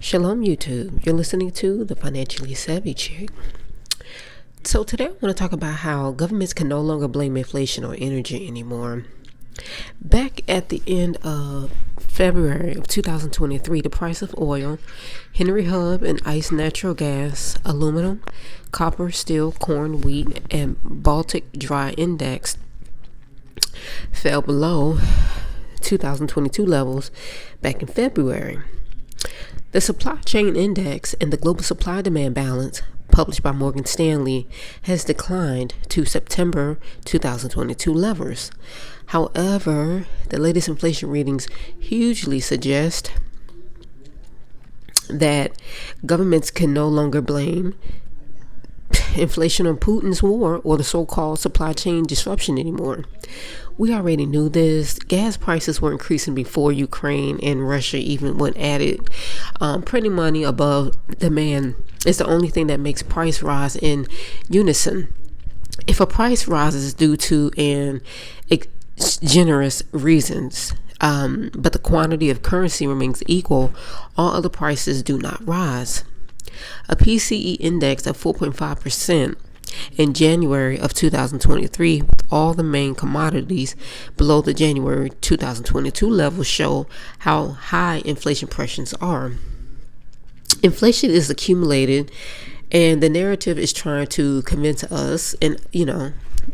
Shalom YouTube, you're listening to The Financially Savvy Chick. So today I want to talk about how governments can no longer blame inflation on energy anymore. Back at the end of February of 2023, the price of oil, Henry Hub and ICE natural gas, aluminum, copper, steel, corn, wheat, and Baltic Dry Index fell below 2022 levels back in February. The Supply Chain Index and the Global Supply Demand Balance, published by Morgan Stanley, has declined to September 2022 levels. However, the latest inflation readings hugely suggest that governments can no longer blame inflation on Putin's war or the so-called supply chain disruption anymore. We already knew this. Gas prices were increasing before Ukraine and Russia even went at it. Printing money above demand is the only thing that makes price rise in unison. If a price rises due to generous reasons, but the quantity of currency remains equal, all other prices do not rise. A PCE index of 4.5% in January of 2023, with all the main commodities below the January 2022 levels, show how high inflation pressures are. Inflation is accumulated, and the narrative is trying to convince us and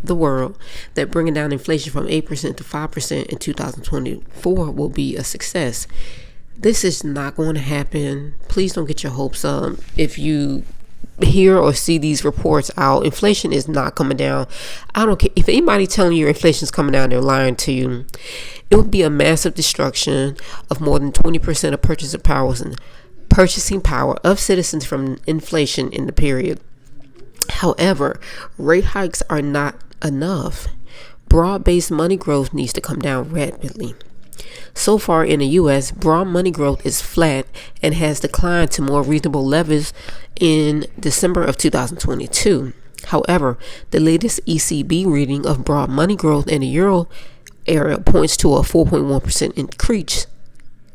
the world that bringing down inflation from 8% to 5% in 2024 will be a success. This is not going to happen. Please don't get your hopes up. If you hear or see these reports out, inflation is not coming down. I don't care if anybody telling you inflation is coming down, they're lying to you. It would be a massive destruction of more than 20% of purchasing power of citizens from inflation in the period. However, rate hikes are not enough. Broad-based money growth needs to come down rapidly. So far in the U.S., broad money growth is flat and has declined to more reasonable levels in December of 2022. However, the latest ECB reading of broad money growth in the euro area points to a 4.1% increase,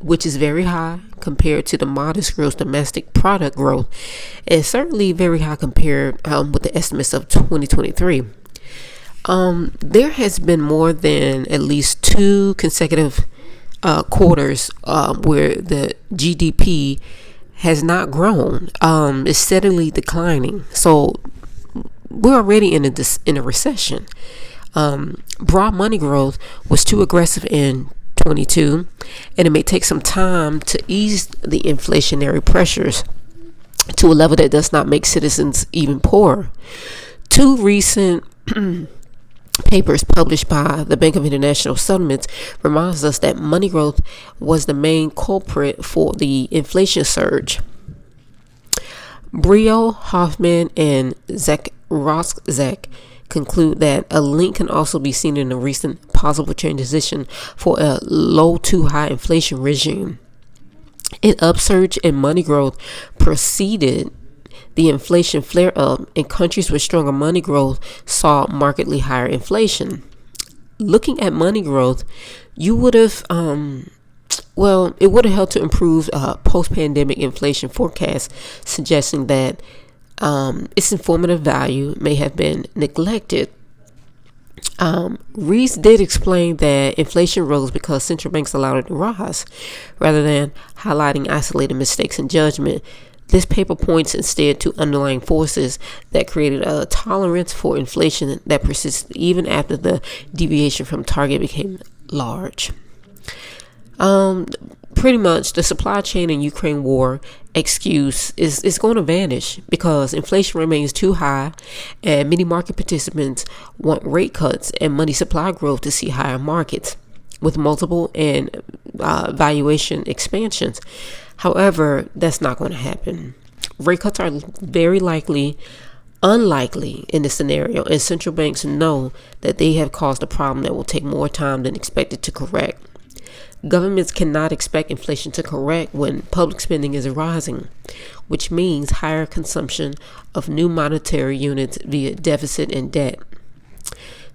which is very high compared to the modest gross domestic product growth, and certainly very high compared with the estimates of 2023. There has been more than at least two consecutive quarters where the GDP has not grown. It's steadily declining. So we're already in a recession. Broad money growth was too aggressive in 22, and it may take some time to ease the inflationary pressures to a level that does not make citizens even poorer. Two recent papers published by the Bank of International Settlements reminds us that money growth was the main culprit for the inflation surge. Brio, Hoffman, and Roszak conclude that a link can also be seen in a recent possible transition for a low to high inflation regime. An upsurge in money growth preceded the inflation flare-up, and countries with stronger money growth saw markedly higher inflation. Looking at money growth, you would have, it would have helped to improve post-pandemic inflation forecasts, suggesting that its informative value may have been neglected. Rees did explain that inflation rose because central banks allowed it to rise, rather than highlighting isolated mistakes in judgment. This paper points instead to underlying forces that created a tolerance for inflation that persisted even after the deviation from target became large. Pretty much the supply chain and Ukraine war excuse is going to vanish because inflation remains too high, and many market participants want rate cuts and money supply growth to see higher markets with multiple and valuation expansions. However, that's not going to happen. Rate cuts are very unlikely in this scenario, and central banks know that they have caused a problem that will take more time than expected to correct. Governments cannot expect inflation to correct when public spending is rising, which means higher consumption of new monetary units via deficit and debt.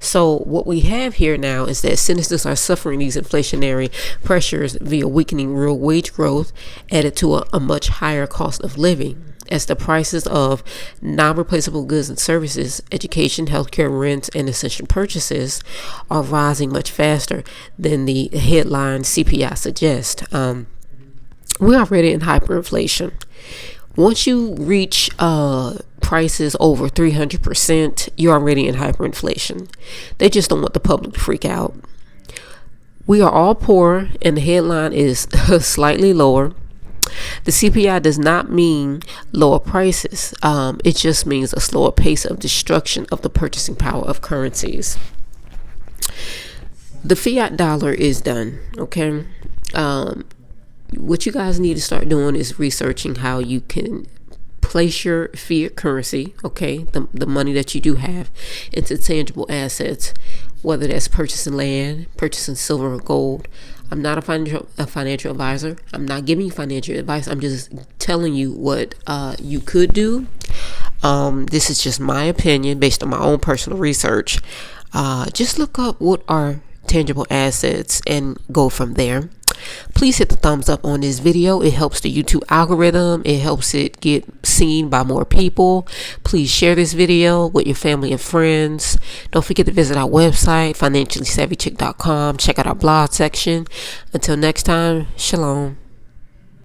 So what we have here now is that citizens are suffering these inflationary pressures via weakening real wage growth added to a much higher cost of living, as the prices of non-replaceable goods and services, education, healthcare, rents, and essential purchases are rising much faster than the headline CPI suggests. We're already in hyperinflation. Once you reach prices over 300%, you're already in hyperinflation. They just don't want the public to freak out. We are all poor, and the headline is slightly lower. The CPI does not mean lower prices. It just means a slower pace of destruction of the purchasing power of currencies. The fiat dollar is done, okay? What you guys need to start doing is researching how you can place your fiat currency, okay, the money that you do have, into tangible assets, whether that's purchasing land, purchasing silver or gold. I'm not a financial advisor. I'm not giving you financial advice. I'm just telling you what you could do. This is just my opinion based on my own personal research. Just look up what are tangible assets and go from there. Please hit the thumbs up on this video. It helps the YouTube algorithm. It helps it get seen by more people. Please share this video with your family and friends. Don't forget to visit our website, financiallysavvychick.com. Check out our blog section. Until next time, shalom.